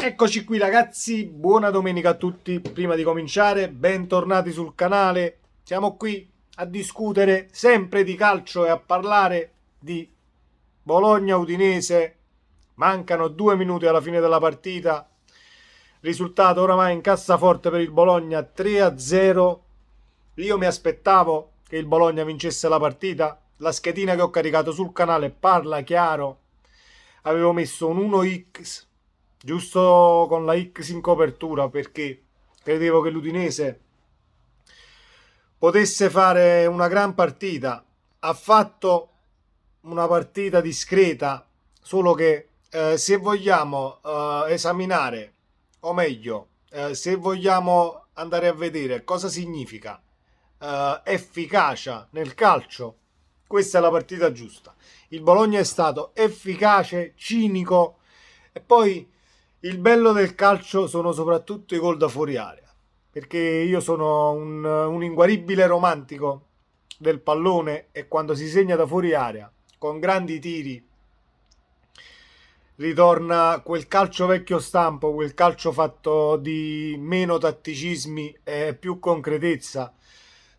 Eccoci qui ragazzi, buona domenica a tutti. Prima di cominciare, bentornati sul canale. Siamo qui a discutere sempre di calcio e a parlare di Bologna-Udinese. Mancano 2 minuti alla fine della partita. Risultato oramai in cassaforte per il Bologna 3-0. Io mi aspettavo che il Bologna vincesse la partita. La schedina che ho caricato sul canale parla chiaro. Avevo messo un 1x giusto con la X in copertura perché credevo che l'Udinese potesse fare una gran partita. Ha fatto una partita discreta, solo che se vogliamo esaminare, o meglio, se vogliamo andare a vedere cosa significa efficacia nel calcio, questa è la partita giusta. Il Bologna è stato efficace, cinico e poi il bello del calcio sono soprattutto i gol da fuori area, perché io sono un inguaribile romantico del pallone e quando si segna da fuori area con grandi tiri ritorna quel calcio vecchio stampo, quel calcio fatto di meno tatticismi e più concretezza.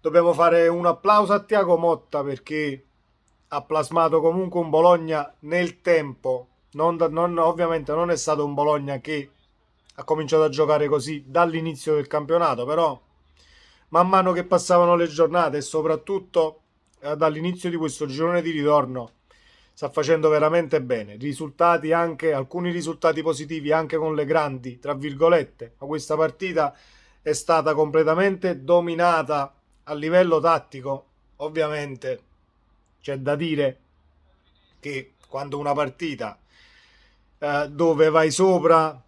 Dobbiamo fare un applauso a Thiago Motta perché ha plasmato comunque un Bologna nel tempo. Ovviamente non è stato un Bologna che ha cominciato a giocare così dall'inizio del campionato, però man mano che passavano le giornate e soprattutto dall'inizio di questo girone di ritorno sta facendo veramente bene. Risultati anche, alcuni risultati positivi anche con le grandi, tra virgolette, ma questa partita è stata completamente dominata a livello tattico. Ovviamente c'è da dire che quando una partita dove vai sopra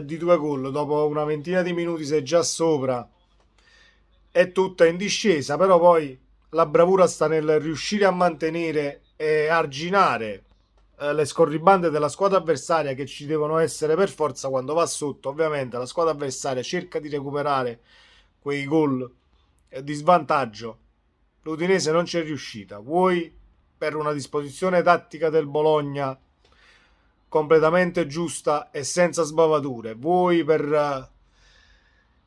di 2 gol, dopo una ventina di minuti sei già sopra, è tutta in discesa, però poi la bravura sta nel riuscire a mantenere e arginare le scorribande della squadra avversaria che ci devono essere per forza quando va sotto. Ovviamente la squadra avversaria cerca di recuperare quei gol di svantaggio. L'Udinese non ci è riuscita, vuoi per una disposizione tattica del Bologna completamente giusta e senza sbavature, vuoi per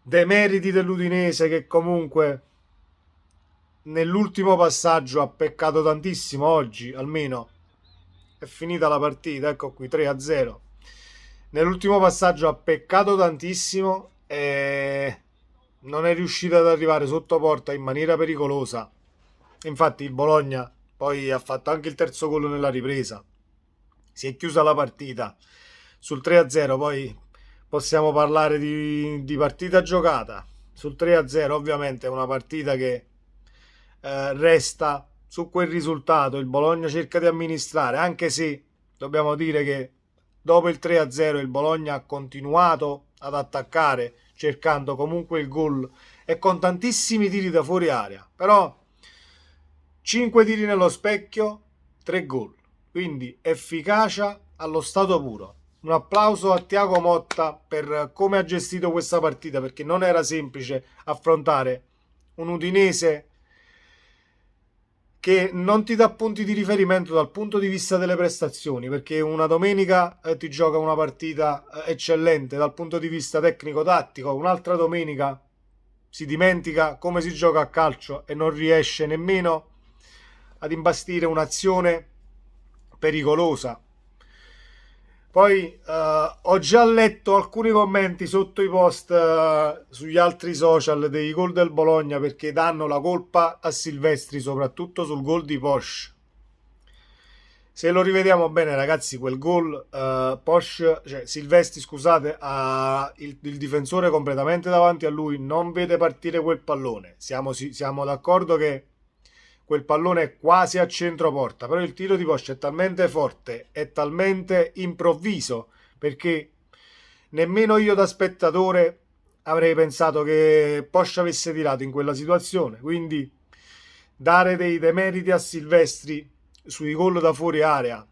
demeriti dell'Udinese che comunque nell'ultimo passaggio ha peccato tantissimo oggi, almeno è finita la partita, ecco qui 3-0. Nell'ultimo passaggio ha peccato tantissimo e non è riuscito ad arrivare sotto porta in maniera pericolosa. Infatti il Bologna poi ha fatto anche il terzo gol nella ripresa. Si è chiusa la partita sul 3-0, poi possiamo parlare di partita giocata. Sul 3-0 ovviamente è una partita che resta su quel risultato. Il Bologna cerca di amministrare, anche se dobbiamo dire che dopo il 3-0 il Bologna ha continuato ad attaccare cercando comunque il gol e con tantissimi tiri da fuori area, però 5 tiri nello specchio, 3 gol, quindi efficacia allo stato puro. Un applauso a Thiago Motta per come ha gestito questa partita, perché non era semplice affrontare un Udinese che non ti dà punti di riferimento dal punto di vista delle prestazioni, perché una domenica ti gioca una partita eccellente dal punto di vista tecnico-tattico, un'altra domenica si dimentica come si gioca a calcio e non riesce nemmeno ad imbastire un'azione pericolosa. Poi ho già letto alcuni commenti sotto i post sugli altri social dei gol del Bologna perché danno la colpa a Silvestri, soprattutto sul gol di Posch. Se lo rivediamo bene, ragazzi, quel gol Posch, cioè Silvestri, scusate, ha il difensore completamente davanti a lui, non vede partire quel pallone. Siamo d'accordo che quel pallone è quasi a centro porta, però il tiro di Posch è talmente forte, è talmente improvviso, perché nemmeno io da spettatore avrei pensato che Posch avesse tirato in quella situazione, quindi dare dei demeriti a Silvestri sui gol da fuori area,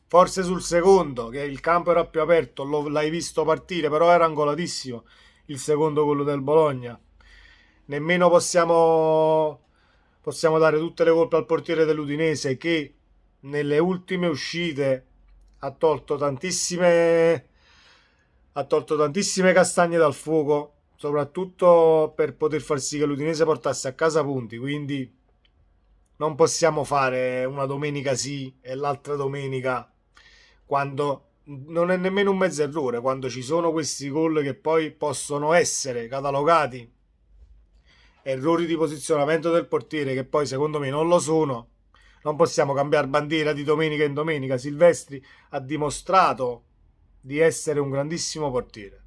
forse sul secondo che il campo era più aperto, l'hai visto partire, però era angolatissimo il secondo gol del Bologna. Nemmeno possiamo dare tutte le colpe al portiere dell'Udinese che nelle ultime uscite ha tolto tantissime ha tolto tantissime castagne dal fuoco, soprattutto per poter far sì che l'Udinese portasse a casa punti, quindi non possiamo fare una domenica sì e l'altra domenica, quando non è nemmeno un mezzo errore, quando ci sono questi gol che poi possono essere catalogati errori di posizionamento del portiere, che poi secondo me non lo sono. Non possiamo cambiare bandiera di domenica in domenica. Silvestri ha dimostrato di essere un grandissimo portiere.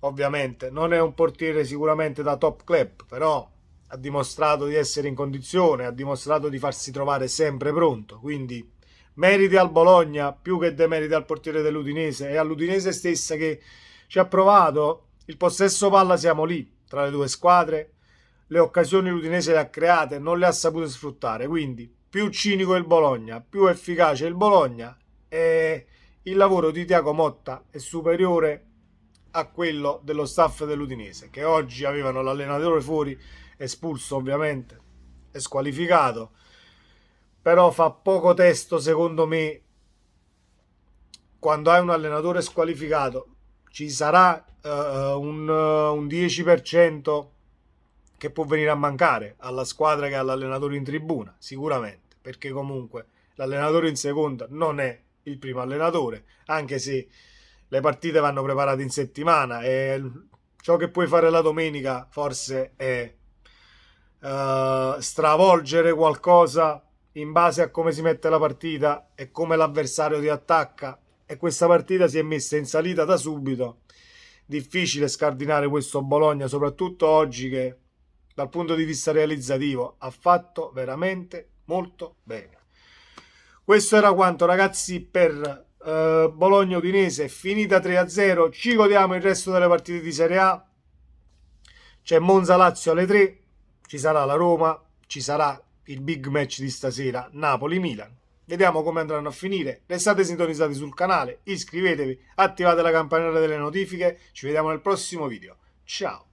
Ovviamente non è un portiere sicuramente da top club, però ha dimostrato di essere in condizione, ha dimostrato di farsi trovare sempre pronto. Quindi meriti al Bologna più che demeriti al portiere dell'Udinese e all'Udinese stessa che ci ha provato. Il possesso palla siamo lì tra le due squadre. Le occasioni l'Udinese le ha create, non le ha sapute sfruttare. Quindi più cinico il Bologna, più efficace il Bologna, e il lavoro di Thiago Motta è superiore a quello dello staff dell'Udinese, che oggi avevano l'allenatore fuori, espulso ovviamente, è squalificato, però fa poco testo secondo me. Quando hai un allenatore squalificato ci sarà un 10% che può venire a mancare alla squadra che ha l'allenatore in tribuna, sicuramente, perché comunque l'allenatore in seconda non è il primo allenatore, anche se le partite vanno preparate in settimana e ciò che puoi fare la domenica forse è stravolgere qualcosa in base a come si mette la partita e come l'avversario ti attacca, e questa partita si è messa in salita da subito. Difficile scardinare questo Bologna, soprattutto oggi che dal punto di vista realizzativo ha fatto veramente molto bene. Questo era quanto, ragazzi, per Bologna Udinese, finita 3-0. Ci godiamo il resto delle partite di Serie A. C'è Monza Lazio alle 3, ci sarà la Roma, ci sarà il big match di stasera, Napoli-Milan. Vediamo come andranno a finire. Restate sintonizzati sul canale, iscrivetevi, attivate la campanella delle notifiche. Ci vediamo nel prossimo video. Ciao!